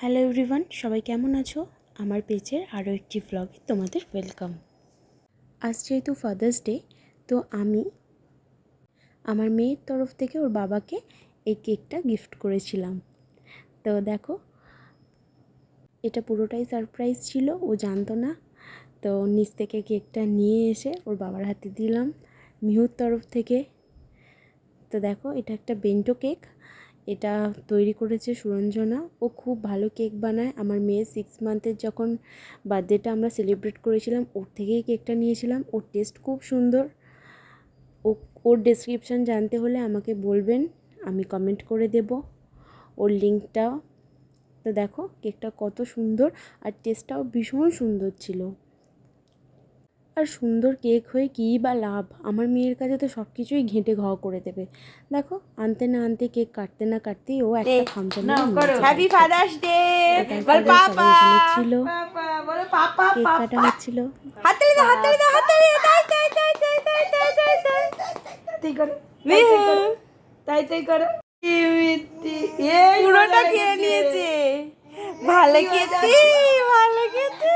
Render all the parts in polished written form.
Hello everyone, সবাই কেমন আছো? আমার পেজের আরও একটি ভ্লগে তোমাদের ওয়েলকাম। আজ যেহেতু ফাদার্স ডে, তো আমি আমার মেয়ের তরফ থেকে ওর বাবাকে এই কেকটা গিফট করেছিলাম। তো দেখো, এটা পুরোটাই সারপ্রাইজ ছিল, ও জানতো না। তো নিচ থেকে কেকটা নিয়ে এসে ওর বাবার হাতে দিলাম মিহুর তরফ থেকে। তো দেখো, এটা একটা বেন্টো কেক। এটা তৈরি করেছে সুরঞ্জনা। ও খুব ভালো কেক বানায়। আমার মেয়ের 6 মান্থের যখন বার্থডেটা আমরা সেলিব্রেট করেছিলাম, ওর থেকেই কেকটা নিয়েছিলাম। ওর টেস্ট খুব সুন্দর। ওর ডেসক্রিপশান জানতে হলে আমাকে বলবেন, আমি কমেন্ট করে দেব ওর লিঙ্কটা। তো দেখো কেকটা কত সুন্দর, আর টেস্টটাও ভীষণ সুন্দর ছিল। আর সুন্দর কেক হয়ে কী বা লাভ? আমার মেয়ের কাছে তো সব কিছুই ঘেঁটে ঘ করে দেবে। দেখো, আনতে না আনতে, কেক কাটতে না কাটতেই ও একটা খামচা নিয়ে হ্যাপি ফাদার্স ডে বল পাপা ছিল, বল পাপা কেক কাটা হচ্ছিল। হাততালি দাও হাততালি দাও হাততালি তাই তাই তাই তাই তাই তাই তাই তাই তাই করো তাই তাই করো পুরোটা খেয়ে নিয়েছে। ভালো খেতে ভালো খেতে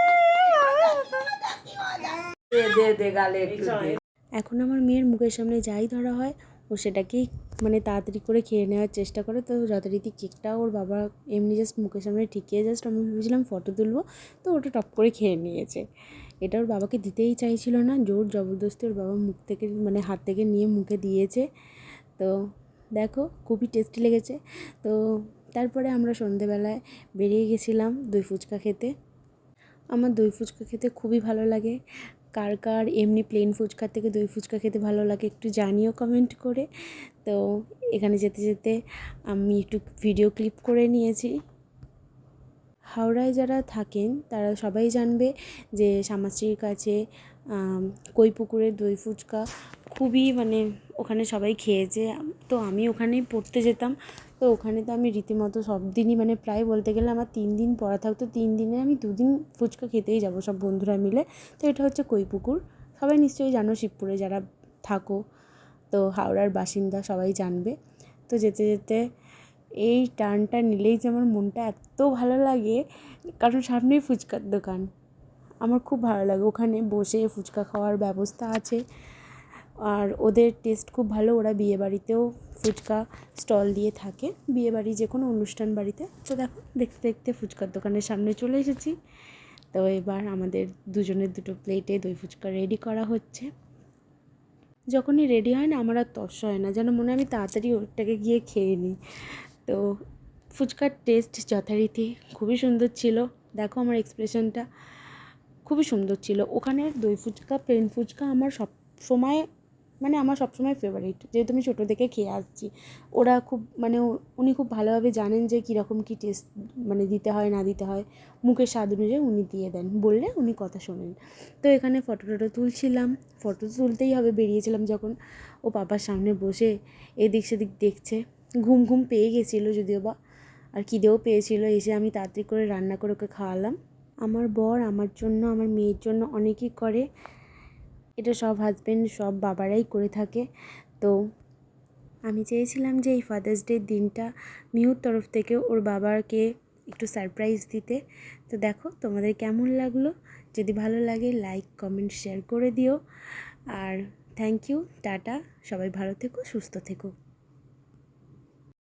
দে দে গালে একটু দে। এখন আমার মেয়ের মুখের সামনে যাই ধরা হয়, ও সেটাকেই মানে তাড়াতাড়ি করে খেয়ে নেওয়ার চেষ্টা করে। তো যথারীতি কেকটা ওর বাবা এমনি জাস্ট মুখের সামনে ঠিকিয়ে জাস্ট আমি ভেবেছিলাম ফটো তুলবো, তো ওটা টপ করে খেয়ে নিয়েছে। এটা ওর বাবাকে দিতেই চাইছিল না, জোর জবরদস্তি ওর বাবা মুখ থেকে মানে হাত থেকে নিয়ে মুখে দিয়েছে। তো দেখো, খুবই টেস্টি লেগেছে। তো তারপরে আমরা সন্ধেবেলায় বেরিয়ে গেছিলাম দই ফুচকা খেতে। আমার দই ফুচকা খেতে খুবই ভালো লাগে। কার কার এমনি প্লেন ফুচকার থেকে দই ফুচকা খেতে ভালো লাগে একটু জানিও কমেন্ট করে। তো এখানে যেতে যেতে আমি একটু ভিডিও ক্লিপ করে নিয়েছি। হাওড়ায় যারা থাকেন তারা সবাই জানবে যে শ্যামাশ্রীর কাছে কৈপুকুরের দই ফুচকা খুবই মানে ওখানে সবাই খেয়েছে। তো আমি ওখানেই পড়তে যেতাম। তো ওখানে তো আমি রীতিমতো সব দিনই মানে প্রায় বলতে গেলে আমার 3 দিন পড়া থাকতো, 3 দিনে আমি 2 দিন ফুচকা খেতেই যাব সব বন্ধুরা মিলে। তো এটা হচ্ছে কৈপুকুর। সবাই নিশ্চয়ই জানো, শিবপুরে যারা থাকো, তো হাওড়ার বাসিন্দা সবাই জানবে। তো যেতে যেতে এই টার্নটা নিলেই যে আমার মনটা এত ভালো লাগে, কারণ সামনেই ফুচকার দোকান। আমার খুব ভালো লাগে, ওখানে বসে ফুচকা খাওয়ার ব্যবস্থা আছে। আর ওদের টেস্ট খুব ভালো। ওরা বিয়েবাড়িতেও ফুচকা স্টল দিয়ে থাকে, বিয়েবাড়ি যে কোনো অনুষ্ঠান বাড়িতে। তো দেখো, দেখতে দেখতে ফুচকার দোকানের সামনে চলে এসেছি। তো এবার আমাদের দুজনের 2টো প্লেটে দই ফুচকা রেডি করা হচ্ছে। যখনই রেডি হয় না, আমার আর তর্স হয় না, যেন মনে হয় আমি তাড়াতাড়ি ওটাকে গিয়ে খেয়ে নিই। তো ফুচকার টেস্ট যথারীতি খুবই সুন্দর ছিল। দেখো আমার এক্সপ্রেশনটা খুবই সুন্দর ছিল। ওখানের দই ফুচকা, প্লেন ফুচকা আমার সবসময় ফেভারিট, যেহেতু আমি ছোটো থেকে খেয়ে আসছি। ওরা খুব মানে উনি খুব ভালোভাবে জানেন যে কীরকম কী টেস্ট মানে দিতে হয় না দিতে হয়। মুখের স্বাদ অনুযায়ী উনি দিয়ে দেন, বললে উনি কথা শোনেন। তো এখানে ফটো তুলছিলাম। ফটো তুলতেই হবে, বেরিয়েছিলাম যখন, ও পাপার সামনে বসে এদিক সেদিক দেখছে। ঘুম ঘুম পেয়ে গেছিলো যদিও বা, আর খিদেও পেয়েছিল। এসে আমি তাড়াতাড়ি করে রান্না করে ওকে খাওয়ালাম। আমার বর আমার জন্য, আমার মেয়ের জন্য অনেকই করে। এটা সব হাজব্যান্ড, সব বাবারাই করে থাকে। তো আমি চেয়েছিলাম যে এই ফাদার্স ডের দিনটা মিহুর তরফ থেকে ওর বাবাকে একটু সারপ্রাইজ দিতে। তো দেখো তোমাদের কেমন লাগলো? যদি ভালো লাগে লাইক কমেন্ট শেয়ার করে দিও। আর থ্যাংক ইউ, টাটা, সবাই ভালো থেকো, সুস্থ থেকো।